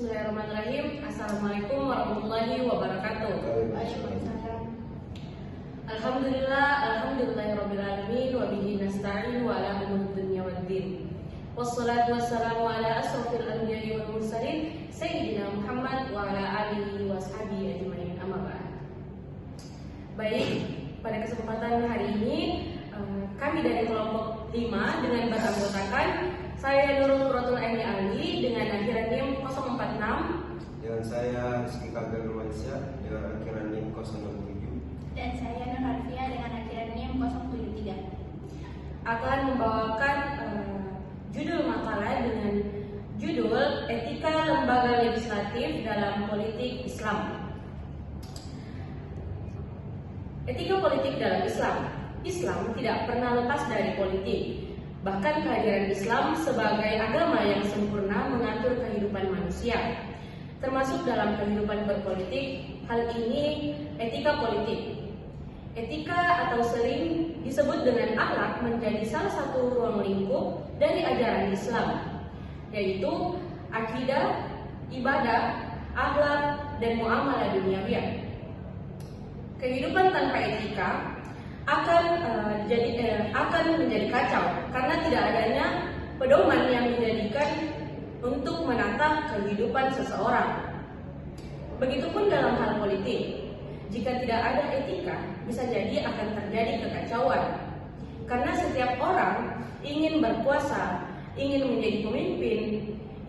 Bismillahirrahmanirrahim. Assalamualaikum warahmatullahi wabarakatuh. Waalaikumsalam. Alhamdulillahirabbil alamin wa bihi nasta'in wa ala umuri dunya waddin. Wassalatu wassalamu ala asrofil anbiya'i wal mursalin sayyidina Muhammad wa ala alihi wa sahbihi ajmain, amma ba'd. Baik, pada kesempatan hari ini kami dari kelompok 5 dengan beranggotakan saya Nurul Qurratul Aini Ali dengan akhiran NIM 046, Dengan saya Rizky Kabel Romansyah dengan akhiran NIM 067, dan saya Nur Harfiah dengan akhiran NIM 073 akan membawakan judul makalah dengan judul Etika Lembaga Legislatif dalam Politik Islam. Etika politik dalam Islam. Islam tidak pernah lepas dari politik. Bahkan kehadiran Islam sebagai agama yang sempurna mengatur kehidupan manusia, termasuk dalam kehidupan berpolitik. Hal ini etika politik. Etika atau sering disebut dengan akhlak menjadi salah satu ruang lingkup dari ajaran Islam, yaitu akidah, ibadah, akhlak, dan muamalah duniawi. Kehidupan tanpa etika akan menjadi kacau karena tidak adanya pedoman yang dijadikan untuk menata kehidupan seseorang. Begitupun dalam hal politik, jika tidak ada etika, bisa jadi akan terjadi kekacauan. Karena setiap orang ingin berkuasa, ingin menjadi pemimpin,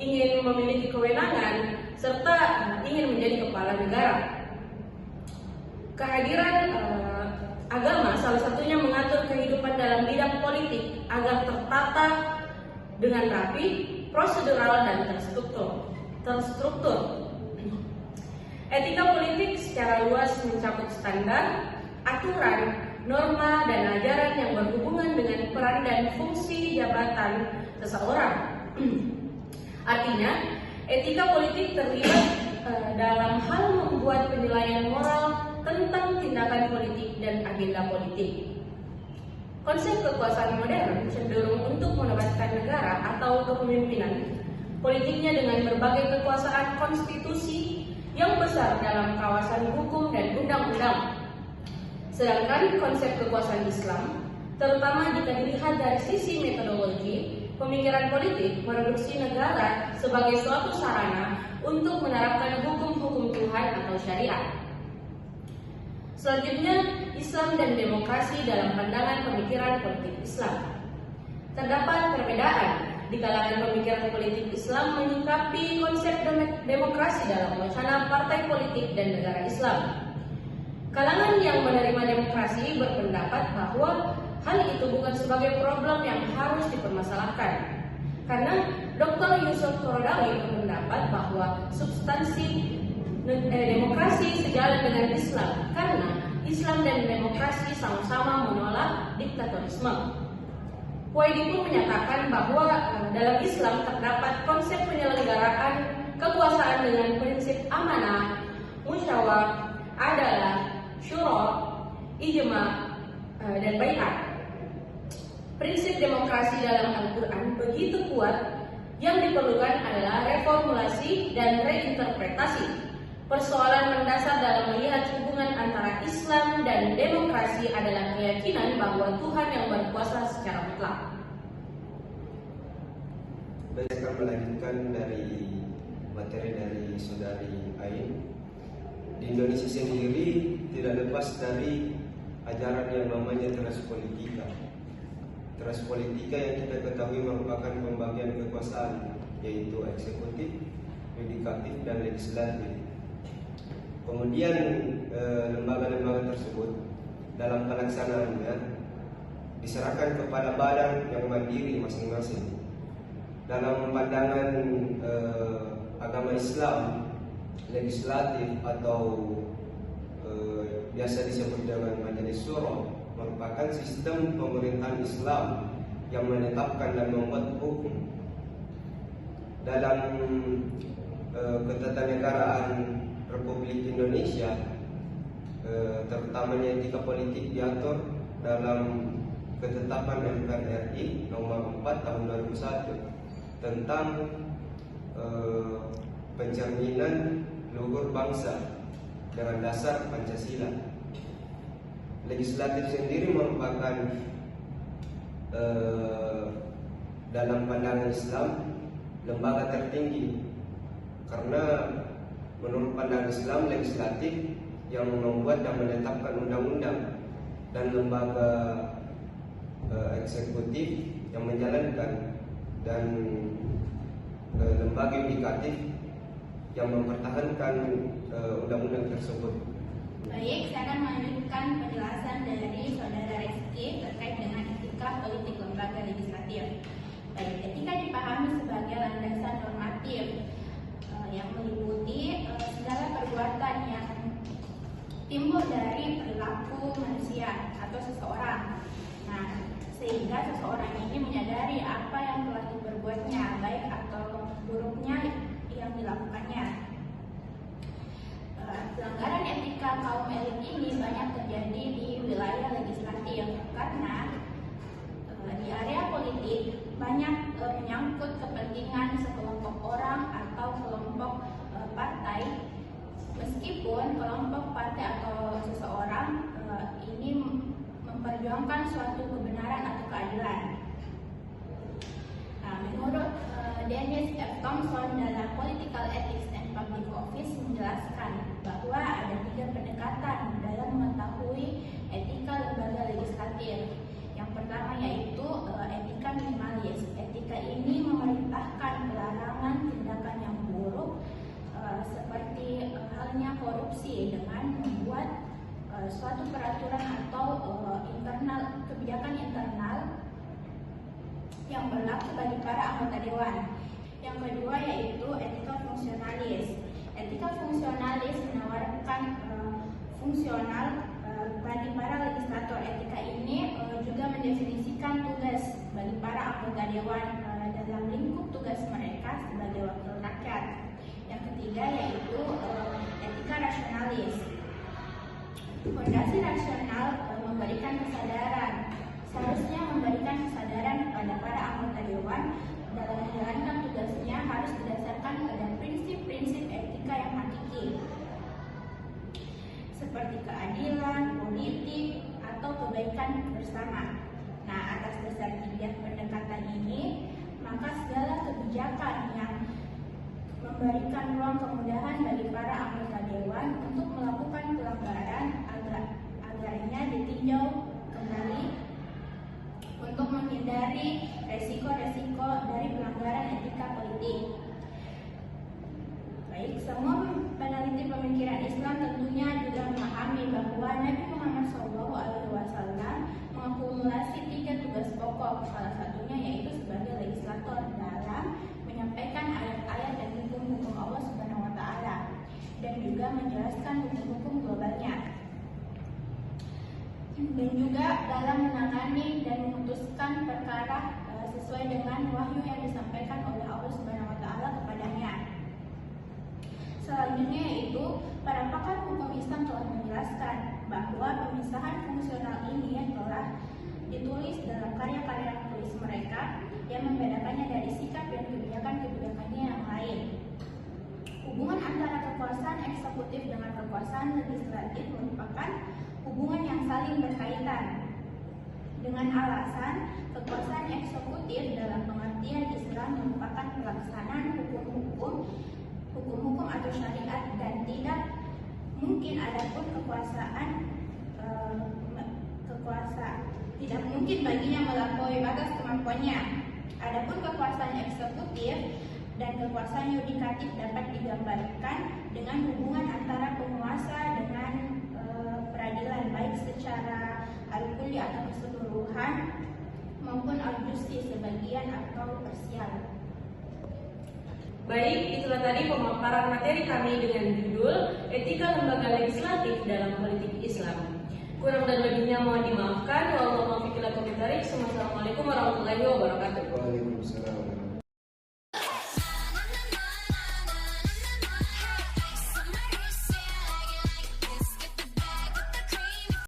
ingin memiliki kewenangan, serta ingin menjadi kepala negara. Kehadiran agama salah satunya mengatur kehidupan dalam bidang politik agar tertata dengan rapi, prosedural, dan terstruktur. Etika politik secara luas mencakup standar, aturan, norma, dan ajaran yang berhubungan dengan peran dan fungsi jabatan seseorang. Artinya, etika politik terlibat dalam hal membuat penilaian moral tentang tindakan politik dan agenda politik. Konsep kekuasaan modern cenderung untuk menempatkan negara atau kepemimpinan politiknya dengan berbagai kekuasaan konstitusi yang besar dalam kawasan hukum dan undang-undang. Sedangkan konsep kekuasaan Islam, terutama jika dilihat dari sisi metodologi, pemikiran politik mereduksi negara sebagai suatu sarana untuk menerapkan hukum-hukum Tuhan atau syariat. Selanjutnya, Islam dan demokrasi dalam pandangan pemikiran politik Islam. Terdapat perbedaan di kalangan pemikiran politik Islam menyikapi konsep demokrasi dalam wacana partai politik dan negara Islam. Kalangan yang menerima demokrasi berpendapat bahwa hal itu bukan sebagai problem yang harus dipermasalahkan. Karena Dr. Yusuf Qaradawi berpendapat bahwa substansi demokrasi sejalan dengan Islam karena Islam dan demokrasi sama-sama menolak diktatorisme. Huwaidi pun menyatakan bahwa dalam Islam terdapat konsep penyelenggaraan kekuasaan dengan prinsip amanah, musyawarah, adalah, syura, ijma, dan bai'at. Prinsip demokrasi dalam Al-Quran begitu kuat, yang diperlukan adalah reformulasi dan reinterpretasi. Persoalan mendasar dalam melihat hubungan antara Islam dan demokrasi adalah keyakinan bahwa Tuhan yang berkuasa secara mutlak. dan saya akan melanjutkan dari materi dari saudari Ain. Di Indonesia sendiri tidak lepas dari ajaran yang namanya teras politika. Teras politika yang kita ketahui merupakan pembagian kekuasaan, yaitu eksekutif, yudikatif, dan legislatif. Kemudian lembaga-lembaga tersebut dalam pelaksanaannya diserahkan kepada badan yang mandiri masing-masing. Dalam pandangan agama Islam, legislatif atau biasa disebut dengan Majelis Syuro merupakan sistem pemerintahan Islam yang menetapkan dan membuat hukum. Dalam ketatanegaraan Republik Indonesia, terutamanya etika politik diatur dalam ketetapan MPR RI nomor 4 tahun 2001 tentang pencerminan luhur bangsa dengan dasar Pancasila. Legislatif sendiri merupakan dalam pandangan Islam lembaga tertinggi, karena menurut pandangan Islam legislatif yang membuat dan menetapkan undang-undang, dan lembaga eksekutif yang menjalankan, dan lembaga yudikatif yang mempertahankan undang-undang tersebut. Baik, saya akan melanjutkan penjelasan dari Saudara Reski terkait dengan etika politik lembaga legislatif. Baik, etika dipahami sebagai landasan normatif yang meliputi segala perbuatan yang timbul dari perilaku manusia atau seseorang. Nah, sehingga seseorang ini menyadari apa yang telah diperbuatnya, baik atau buruknya yang dilakukannya. Pelanggaran etika kaum elit ini banyak terjadi di wilayah legislatif karena di area politik banyak menyangkut kepentingan sekelompok orang atau kelompok partai, meskipun kelompok partai atau seseorang ini memperjuangkan suatu kebenaran atau keadilan. Nah, menurut Dennis F. Thompson dalam Political Ethics and Public Office menjelaskan bahwa ada 3 pendekatan dalam mengetahui etika lembaga legislatif. Yang pertama yaitu etika minimalis. Etika ini memerintahkan pelarangan tindakan yang buruk seperti halnya korupsi dengan membuat suatu peraturan atau kebijakan internal yang berlaku bagi para anggota dewan. Yang kedua yaitu etika fungsionalis. Etika fungsionalis menawarkan fungsional bagi para legislator. Etika ini juga mendefinisikan tugas bagi para anggota dewan dalam lingkup tugas mereka sebagai wakil rakyat. Yang ketiga yaitu etika rasionalis. Fondasi rasional memberikan kesadaran, seharusnya memberikan kesadaran kepada para anggota dewan dalam menjalankan tugasnya harus berdasarkan pada prinsip-prinsip etika yang hakiki, seperti keadilan, politik, atau kebaikan bersama. Nah, atas dasar 3 pendekatan ini, maka segala kebijakan yang memberikan ruang kemudahan bagi para anggota dewan untuk melakukan pelanggaran agarnya ditinjau kembali untuk menghindari resiko-resiko dari pelanggaran etika politik. Baik, semua peneliti pemikiran Islam tentunya juga memahami bahwa Nabi Muhammad SAW mengakumulasi 3 tugas pokok, salah satunya yaitu sebagai legislator dalam menyampaikan ayat-ayat dan hukum-hukum Allah Subhanahu wa Ta'ala, dan juga menjelaskan hukum-hukum globalnya, dan juga dalam menangani dan memutuskan perkara sesuai dengan wahyu yang disampaikan oleh Allah Subhanahu wa Ta'ala kepadanya. Selanjutnya yaitu para pakar hukum Islam telah menjelaskan bahwa pemisahan fungsional ini yang telah ditulis dalam karya-karya tulis mereka yang membedakannya dari sikap dan kebijakan-kebijakannya yang lain. Hubungan antara kekuasaan eksekutif dengan kekuasaan legislatif merupakan hubungan yang saling berkaitan, dengan alasan kekuasaan eksekutif dalam pengertian Islam merupakan pelaksanaan hukum-hukum atau syariat, dan tidak mungkin adapun tidak mungkin baginya melampaui batas kemampuannya. Adapun kekuasaan eksekutif dan kekuasaan yudikatif dapat digambarkan dengan hubungan antara penguasa dengan peradilan, baik secara al-kulli atau keseluruhan maupun al-justi sebagian atau parsial. Baik, itulah tadi pemaparan materi kami dengan judul Etika Lembaga Legislatif dalam Politik Islam. Kurang dan lebihnya mohon dimaafkan. Wassalamualaikum warahmatullahi wabarakatuh. Waalaikumsalam.